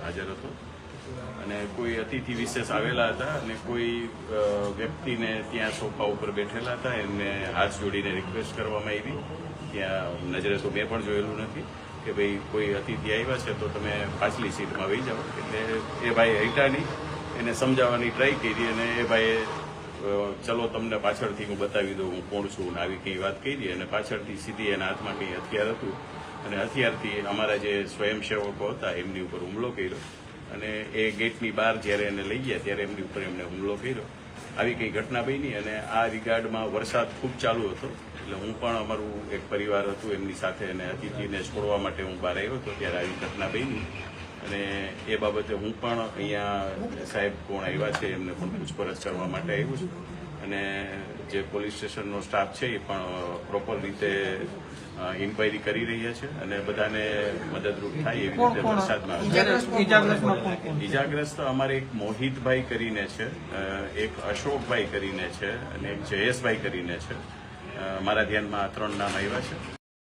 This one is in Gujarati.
હાજર હતો અને કોઈ અતિથિ વિશેષ આવેલા હતા અને કોઈ વ્યક્તિને ત્યાં સોફા ઉપર બેઠેલા હતા એમને હાથ જોડીને રિક્વેસ્ટ કરવામાં આવી. ત્યાં નજરે તો મેં પણ જોયેલું નથી કે ભાઈ કોઈ અતિથિ આવ્યા છે તો તમે પાછલી સીટમાં વહી જાઓ. એટલે એ ભાઈ હટ્યા નહીં, એને સમજાવવાની ટ્રાય કરી અને એ ભાઈએ ચલો તમને પાછળથી હું બતાવી દઉં હું કોણ છું ને આવી કંઈ વાત કરી અને પાછળથી સીધી એના હાથમાં કંઈ હથિયાર હતું અને હથિયારથી અમારા જે સ્વયંસેવકો હતા એમની ઉપર હુમલો કર્યો અને એ ગેટની બહાર જ્યારે એને લઈ ગયા ત્યારે એમની ઉપર એમને હુમલો કર્યો. આવી કંઈ ઘટના બની અને આ રિગાર્ડમાં વરસાદ ખૂબ ચાલુ હતો એટલે હું પણ અમારું એક પરિવાર હતું એમની સાથે અને અતિથિને છોડવા માટે હું બહાર આવ્યો હતો ત્યારે આવી ઘટના બની અને એ બાબતે હું પણ અહીંયા સાહેબ કોણ આવ્યા છે એમને પણ પૂછપરછ કરવા માટે આવ્યો છું અને જે પોલીસ સ્ટેશનનો સ્ટાફ છે એ પણ પ્રોપર રીતે ઇન્ક્વાયરી કરી રહ્યા છે અને બધાને મદદરૂપ થાય એવી રીતે વરસાદમાં ઈજાગ્રસ્ત અમારે એક મોહિતભાઈ કરીને છે, એક અશોકભાઈ કરીને છે અને એક જયેશભાઈ કરીને છે. મારા ધ્યાનમાં આ 3 નામ આવ્યા છે.